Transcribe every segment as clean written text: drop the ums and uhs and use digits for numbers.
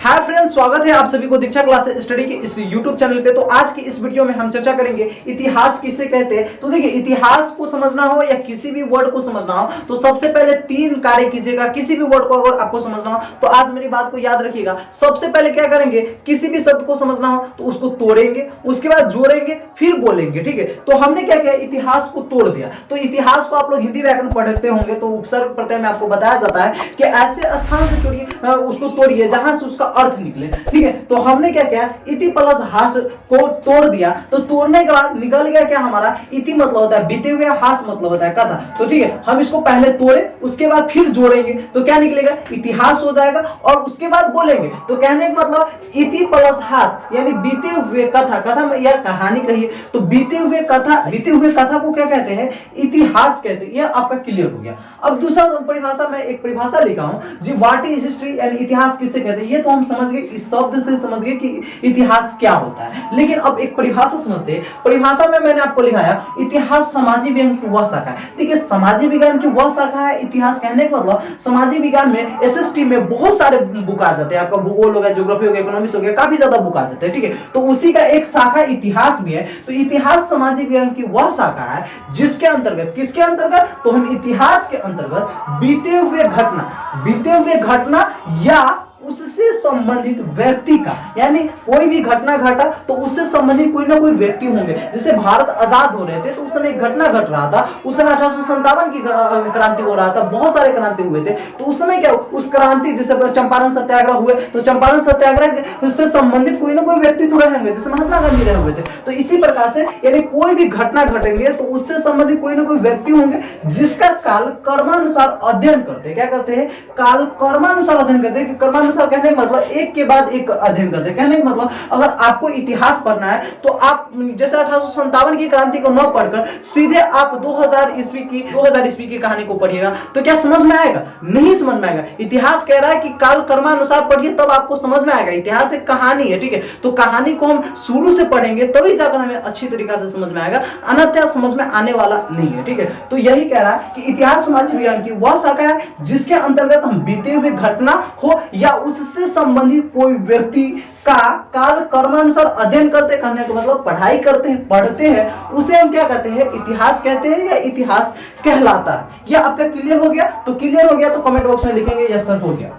Hi friends, स्वागत है आप सभी को दीक्षा क्लासेस स्टडी के इस YouTube चैनल पे। तो आज की इस वीडियो में हम चर्चा करेंगे इतिहास किसे कहते हैं। तो देखिए, इतिहास को समझना हो या किसी भी वर्ड को समझना हो तो सबसे पहले 3 कार्य कीजिएगा। किसी भी वर्ड को अगर आपको समझना हो तो आज मेरी बात को याद रखिएगा। सबसे पहले क्या करेंगे, किसी भी शब्द को समझना हो तो उसको तोड़ेंगे, उसके बाद जोड़ेंगे, फिर बोलेंगे। ठीक है, तो हमने क्या किया, इतिहास को तोड़ दिया। तो इतिहास को आप लोग हिंदी व्याकरण पढ़ते होंगे तो उपसर्ग प्रत्यय में आपको बताया जाता है कि ऐसे स्थान से जोड़िए, उसको तोड़िए जहां से उसका अर्थ निकले। ठीक है, तो हमने क्या किया, इति प्लस हास को तोड़ दिया। तो तोड़ने के बाद निकल गया क्या हमारा, इति मतलब होता है बीते हुए, हास मतलब होता है कथा। तो ठीक है, हम इसको पहले तोड़े, उसके बाद फिर जोड़ेंगे तो क्या निकलेगा, इतिहास हो जाएगा। और उसके बाद बोलेंगे तो कहने का मतलब इति प्लस हास यानी बीते हुए कथा, कथा में या कहानी कहिए तो बीते हुए कथा को क्या कहते हैं, इतिहास कहते हैं। ये आपका क्लियर हो गया। अब दूसरा परिभाषा में एक परिभाषा लिखा हूं जी, व्हाट इज हिस्ट्री यानी इतिहास किसे कहते हैं। ये तो हम समझ गए, इस शब्द से समझ गए कि इतिहास क्या होता है। लेकिन अब एक परिभाषा समझते हैं। परिभाषा में मैंने आपको लिखाया इतिहास सामाजिक विज्ञान की वह शाखा है। देखिए, सामाजिक विज्ञान की वह शाखा है इतिहास। कहने का मतलब सामाजिक विज्ञान में एसएसटी में बहुत सारे बुक आ जाते हैं। आपका भूगोल हो गया, ज्योग्राफी हो गया, इकोनॉमिक्स हो गया, काफी ज्यादा बुक आ जाते हैं। ठीक है, तो उसी का एक शाखा इतिहास भी है। तो इतिहास सामाजिक विज्ञान की वह शाखा है जिसके अंतर्गत, किसके अंतर्गत, तो हम इतिहास के अंतर्गत बीते हुए घटना या उससे संबंधित व्यक्ति का, यानी कोई भी घटना घटा तो उससे संबंधित कोई ना कोई व्यक्ति होंगे। जैसे भारत आजाद हो रहे थे तो उस समय एक घटना घट रहा था। उस समय 1857 की क्रांति हो रहा था, बहुत सारे क्रांति हुए थे। तो उस समय क्या, उस क्रांति जैसे चंपारण सत्याग्रह हुए तो चंपारण सत्याग्रह से संबंधित कोई ना कोई व्यक्ति तो रहेंगे, जैसे महात्मा गांधी रहे हुए थे। तो इसी प्रकार से यानी कोई भी घटना घटेंगे तो उससे संबंधित कोई ना कोई व्यक्ति होंगे जिसका काल कर्मानुसार अध्ययन करते हैं। क्या करते हैं, काल कर्मानुसार अध्ययन करते हैं। कर्मानुसार कहने का मतलब एक के बाद एक अध्ययन करते हैं। कहने का मतलब अगर आपको इतिहास पढ़ना है तो आप जैसे 1857 की क्रांति को न पढ़कर सीधे आप 2000 ईस्वी की कहानी को पढ़िएगा तो क्या समझ में आएगा, नहीं समझ में आएगा। इतिहास कह रहा है कि काल कर्मानुसार पढ़िए तब आपको समझ में आएगा। इतिहास एक कहानी है। ठीक है, तो कहानी को हम शुरू से पढ़ेंगे तभी जाकर हमें अच्छी तरीके से समझ में आएगा, अन्यथा समझ में आने वाला नहीं है। ठीक है, तो यही कह रहा है कि इतिहास सामाजिक विज्ञान की वह शाखा है जिसके अंतर्गत हम बीते हुए घटना हो या उससे संबंधित कोई व्यक्ति का काल कर्मानुसार अध्ययन करते, कहने का मतलब पढ़ाई करते हैं, पढ़ते हैं, उसे हम क्या कहते हैं, इतिहास कहते हैं या इतिहास कहलाता है। यह आपका क्लियर हो गया? तो क्लियर हो गया तो कमेंट बॉक्स में लिखेंगे यस सर हो गया।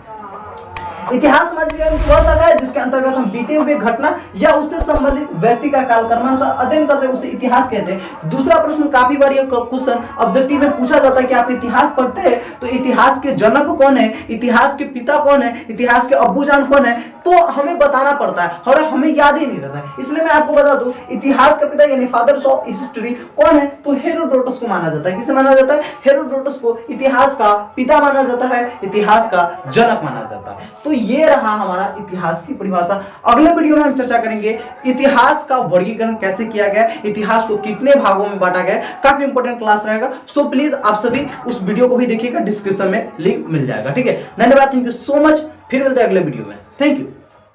इतिहास सामाजिक विज्ञान की वह शाखा है जिसके अंतर्गत हम बीते हुए घटना या उससे संबंधित व्यक्ति का काल कर्मानुसार अध्ययन करते हैं, उसे इतिहास कहते हैं। दूसरा प्रश्न, काफी बार यह क्वेश्चन ऑब्जेक्टिव में पूछा जाता है कि आप इतिहास पढ़ते हैं तो इतिहास के जनक कौन है, इतिहास के पिता कौन है, इतिहास के अब्बूजान कौन है, तो हमें बताना पड़ता है और हमें याद ही नहीं रहता है। इसलिए मैं आपको बता दूं, इतिहास का पिता यानी फादर्स ऑफ हिस्ट्री कौन है, तो हेरोडोटस को माना जाता है। किसे माना जाता है, हेरोडोटस को इतिहास का पिता माना जाता है, इतिहास का जनक माना जाता है। तो ये रहा हमारा इतिहास की परिभाषा। अगले वीडियो में हम चर्चा करेंगे इतिहास का वर्गीकरण कैसे किया गया, इतिहास को कितने भागों में बांटा गया। काफी इंपॉर्टेंट क्लास रहेगा, सो प्लीज आप सभी उस वीडियो को भी देखिएगा, डिस्क्रिप्शन में लिंक मिल जाएगा। ठीक है, धन्यवाद, थैंक यू सो मच। फिर मिलते हैं अगले वीडियो में, थैंक यू।